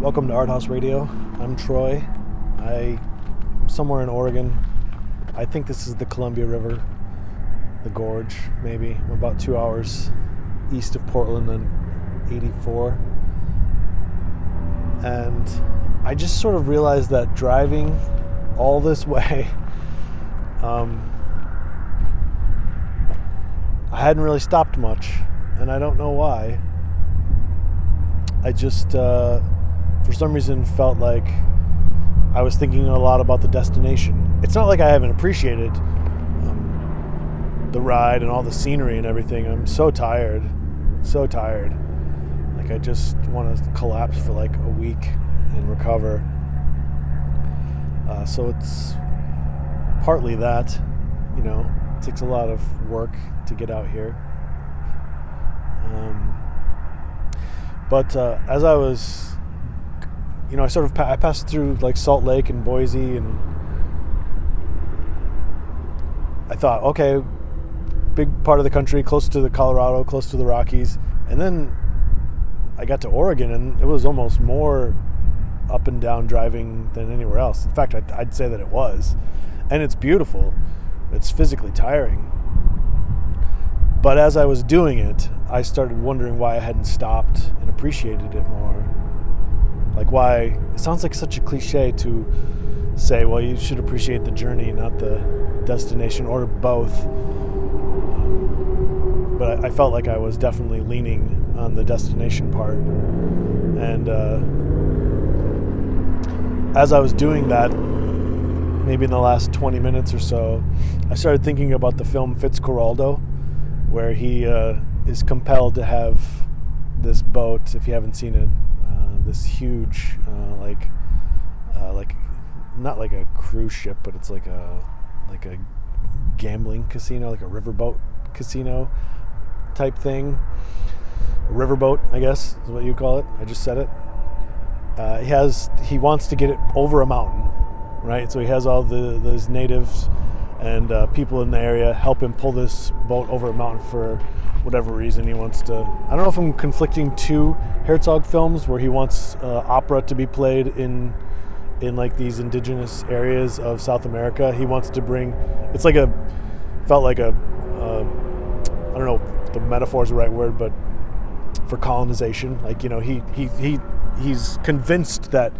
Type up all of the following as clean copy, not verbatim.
Welcome to ArtHouse Radio. I'm Troy. I'm somewhere in Oregon. I think this is the Columbia River, the gorge, maybe. I'm about 2 hours east of Portland on 84. And I just sort of realized that driving all this way, I hadn't really stopped much, and I don't know why. I just, for some reason, felt like I was thinking a lot about the destination. It's not like I haven't appreciated the ride and all the scenery and everything. I'm so tired. Like I just want to collapse for like a week and recover. So it's partly that, you know, it takes a lot of work to get out here. But as I was, you know, I passed through like Salt Lake and Boise, and I thought, okay, big part of the country, close to the Colorado, close to the Rockies. And then I got to Oregon, and it was almost more up and down driving than anywhere else. In fact, I'd say that it was. And it's beautiful. It's physically tiring. But as I was doing it, I started wondering why I hadn't stopped and appreciated it more. Like why, it sounds like such a cliche to say, well, you should appreciate the journey, not the destination, or both. But I felt like I was definitely leaning on the destination part. And as I was doing that, maybe in the last 20 minutes or so, I started thinking about the film Fitzcarraldo, where he is compelled to have this boat, if you haven't seen it, this huge, like not like a cruise ship, but it's like a gambling casino, like a riverboat casino type thing. A riverboat, I guess, is what you call it. I just said it. He wants to get it over a mountain, right? So he has all those natives and people in the area help him pull this boat over a mountain for whatever reason he wants to. I don't know if I'm conflicting two Herzog films where he wants opera to be played in like these indigenous areas of South America. He wants to bring, it's like felt like I don't know if the metaphor is the right word, but for colonization. Like, you know, he's convinced that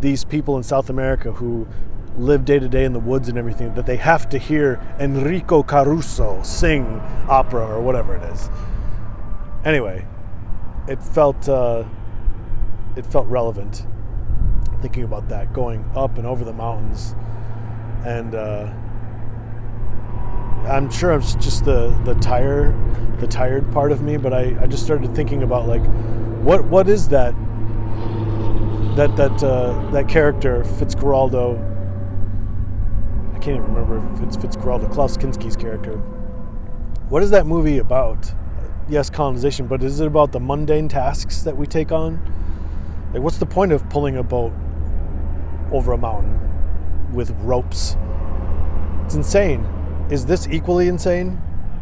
these people in South America who live day to day in the woods and everything, that they have to hear Enrico Caruso sing opera or whatever it is. Anyway, it felt relevant thinking about that, going up and over the mountains. And I'm sure it's just the tired part of me, but I just started thinking about like what is that character Fitzcarraldo. I can't even remember if it's Fitzcarraldo, Klaus Kinski's character. What is that movie about? Yes, colonization, but is it about the mundane tasks that we take on? Like, what's the point of pulling a boat over a mountain with ropes? It's insane. Is this equally insane?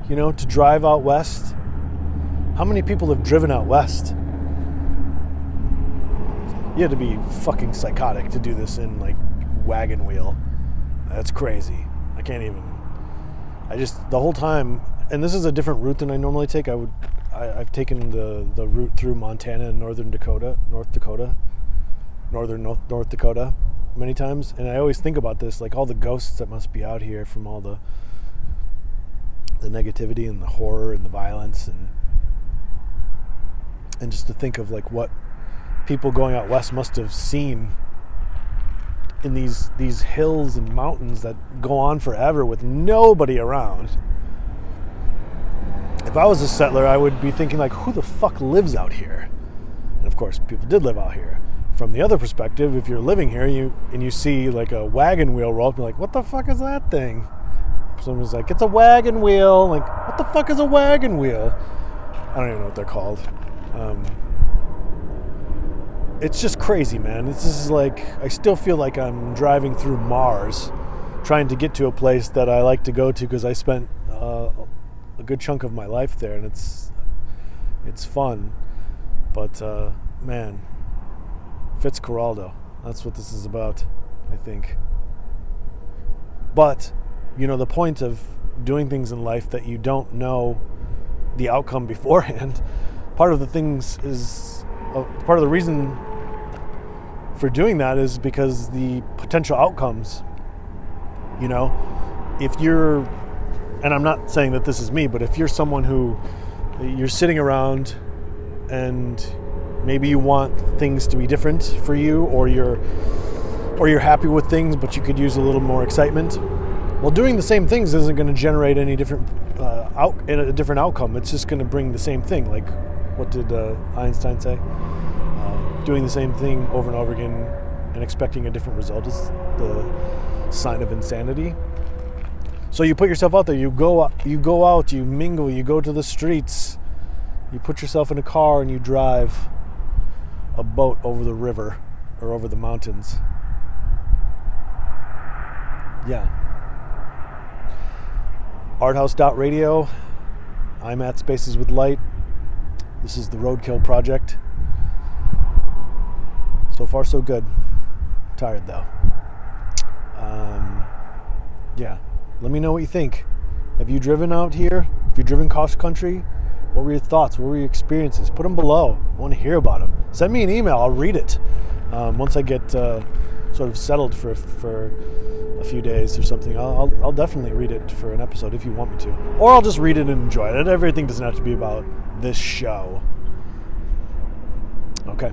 You know, to drive out west? How many people have driven out west? You had to be fucking psychotic to do this in like wagon wheel. That's crazy. I can't even. The whole time, and this is a different route than I normally take. I've taken the route through Montana and North Dakota many times, and I always think about this, like all the ghosts that must be out here from all the negativity and the horror and the violence, and just to think of like what people going out west must have seen in these hills and mountains that go on forever with nobody around. If I was a settler, I would be thinking like, who the fuck lives out here? And of course, people did live out here. From the other perspective, if you're living here you see like a wagon wheel roll up, you're like, what the fuck is that thing? Someone's like, it's a wagon wheel. Like, what the fuck is a wagon wheel? I don't even know what they're called. It's just crazy, man. This is like, I still feel like I'm driving through Mars, trying to get to a place that I like to go to because I spent a good chunk of my life there, and it's fun. But man, Fitzcarraldo. That's what this is about, I think. But, the point of doing things in life that you don't know the outcome beforehand, part of the reason for doing that is because the potential outcomes, if you're, and I'm not saying that this is me, but if you're someone who you're sitting around and maybe you want things to be different for you, or you're happy with things but you could use a little more excitement, well, doing the same things isn't going to generate any different a different outcome. It's just going to bring the same thing. Like, what did Einstein say? Doing the same thing over and over again and expecting a different result is the sign of insanity. So you put yourself out there, you go out, you mingle, you go to the streets, you put yourself in a car and you drive a boat over the river or over the mountains. Yeah. ArtHouse Radio. I'm at Spaces with Light. This is the Roadkill Project. So far, so good. Tired, though. Yeah. Let me know what you think. Have you driven out here? Have you driven cross country? What were your thoughts? What were your experiences? Put them below. I want to hear about them. Send me an email. I'll read it. Once I get sort of settled for a few days or something, I'll definitely read it for an episode if you want me to. Or I'll just read it and enjoy it. Everything doesn't have to be about this show. Okay.